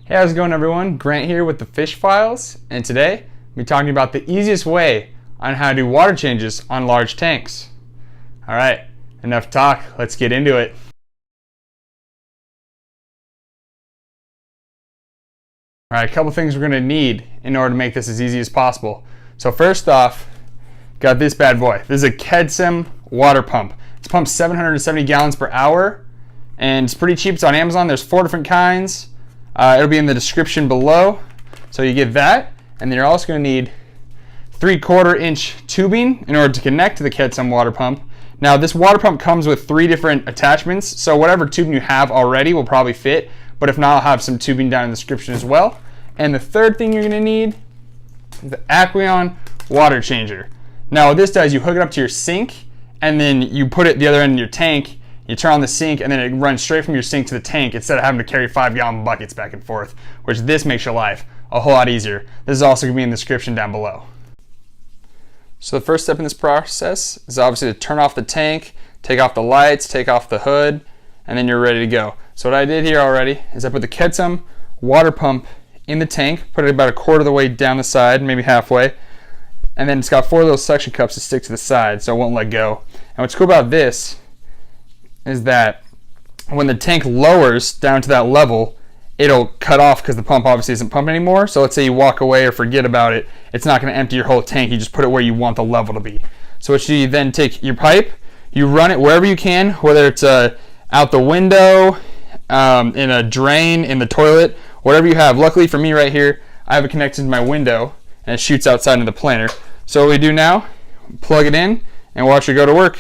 Hey, how's it going everyone? Grant here with the Fish Files, and today I'll be talking about the easiest way on how to do water changes on large tanks. Alright, enough talk, let's get into it. Alright, a couple things we're going to need in order to make this as easy as possible. So first off, got this bad boy. This is a Kedsim water pump. It's pumped 770 gallons per hour, and it's pretty cheap. It's on Amazon. There's 4 different kinds. It'll be in the description below. So you get that, and then you're also going to need 3/4 inch tubing in order to connect to the Kedsim water pump. Now this water pump comes with 3 different attachments, so whatever tubing you have already will probably fit, but if not, I'll have some tubing down in the description as well. And the third thing you're going to need is the Aqueon water changer. Now what this does, you hook it up to your sink, and then you put it the other end in your tank. You turn on the sink, and then it runs straight from your sink to the tank instead of having to carry 5-gallon buckets back and forth, which this makes your life a whole lot easier. This is also going to be in the description down below. So the first step in this process is obviously to turn off the tank, take off the lights, take off the hood, and then you're ready to go. So what I did here already is I put the Kedsim water pump in the tank, put it about 1/4 of the way down the side, maybe halfway, and then it's got 4 little suction cups to stick to the side so it won't let go. And what's cool about this is that when the tank lowers down to that level, it'll cut off because the pump obviously isn't pumping anymore. So let's say you walk away or forget about it, it's not going to empty your whole tank. You just put it where you want the level to be. So what you then take your pipe, you run it wherever you can, whether it's out the window, in a drain, in the toilet, whatever you have. Luckily for me right here, I have it connected to my window and it shoots outside into the planter. So what we do now, plug it in and watch it go to work.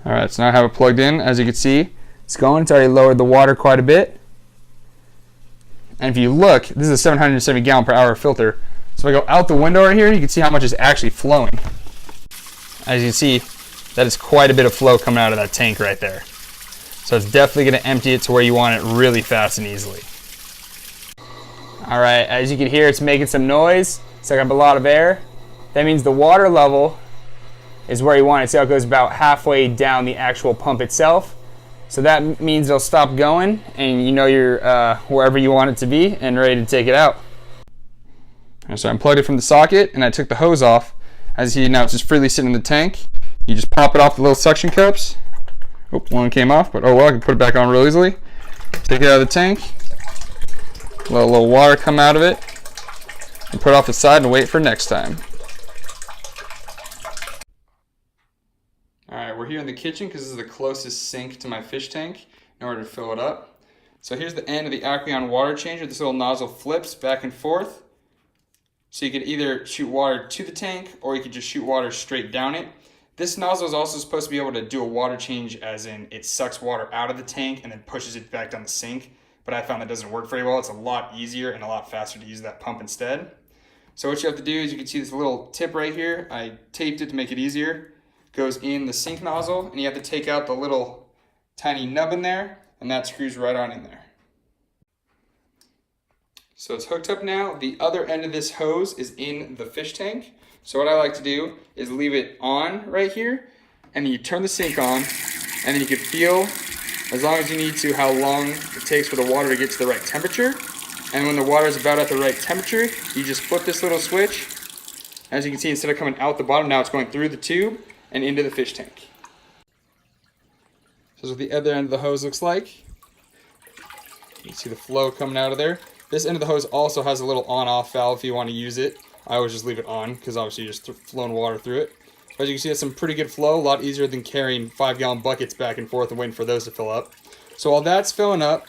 Alright, so now I have it plugged in. As you can see, it's going. It's already lowered the water quite a bit. And if you look, this is a 770 gallon per hour filter. So if I go out the window right here, you can see how much is actually flowing. As you can see, that is quite a bit of flow coming out of that tank right there. So it's definitely going to empty it to where you want it really fast and easily. Alright, as you can hear, it's making some noise. Sucking up a lot of air. That means the water level is where you want it. So it goes about halfway down the actual pump itself. So that means it'll stop going and you know you're wherever you want it to be and ready to take it out. So I unplugged it from the socket and I took the hose off. As you see now, it's just freely sitting in the tank. You just pop it off the little suction cups. Oop, one came off, but oh well, I can put it back on real easily. Take it out of the tank. Let a little water come out of it and put it off the side and wait for next time. Alright, we're here in the kitchen because this is the closest sink to my fish tank in order to fill it up. So here's the end of the Aqueon water changer. This little nozzle flips back and forth. So you could either shoot water to the tank or you could just shoot water straight down it. This nozzle is also supposed to be able to do a water change, as in it sucks water out of the tank and then pushes it back down the sink. But I found that doesn't work very well. It's a lot easier and a lot faster to use that pump instead. So what you have to do is you can see this little tip right here. I taped it to make it easier. Goes in the sink nozzle, and you have to take out the little tiny nub in there, and that screws right on in there. So it's hooked up now. The other end of this hose is in the fish tank. So what I like to do is leave it on right here, and then you turn the sink on, and then you can feel, as long as you need to, how long it takes for the water to get to the right temperature. And when the water is about at the right temperature, you just flip this little switch. As you can see, instead of coming out the bottom, now it's going through the tube and into the fish tank. So this is what the other end of the hose looks like. You can see the flow coming out of there. This end of the hose also has a little on-off valve if you want to use it. I always just leave it on because obviously you're just flowing water through it. But as you can see, it's some pretty good flow, a lot easier than carrying 5-gallon buckets back and forth and waiting for those to fill up. So while that's filling up,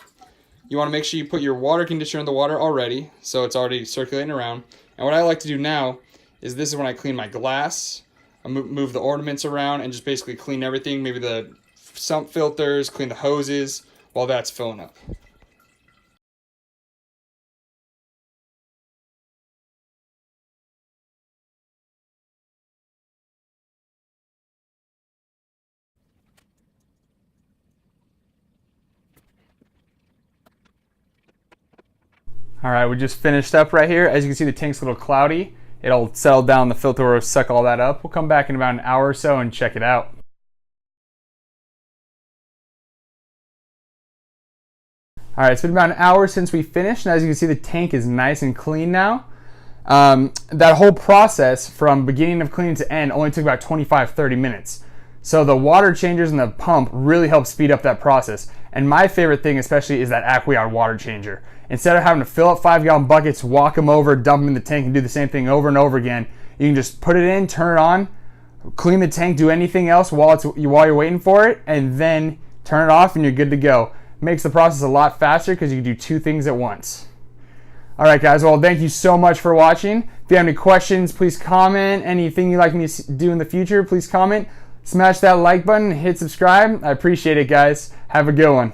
you want to make sure you put your water conditioner in the water already, so it's already circulating around. And what I like to do now is this is when I clean my glass. I move the ornaments around and just basically clean everything, maybe the sump filters, clean the hoses while that's filling up. Alright, we just finished up right here. As you can see, the tank's a little cloudy. It'll settle down, the filter will suck all that up. We'll come back in about an hour or so and check it out. All right, it's been about an hour since we finished, and as you can see, the tank is nice and clean now. That whole process from beginning of cleaning to end only took about 25-30 minutes. So the water changers and the pump really help speed up that process. And my favorite thing especially is that Aqueon water changer. Instead of having to fill up 5-gallon buckets, walk them over, dump them in the tank, and do the same thing over and over again, you can just put it in, turn it on, clean the tank, do anything else while you're waiting for it, and then turn it off and you're good to go. Makes the process a lot faster because you can do 2 things at once. Alright guys, well thank you so much for watching. If you have any questions, please comment. Anything you'd like me to do in the future, please comment. Smash that like button, hit subscribe. I appreciate it guys. Have a good one.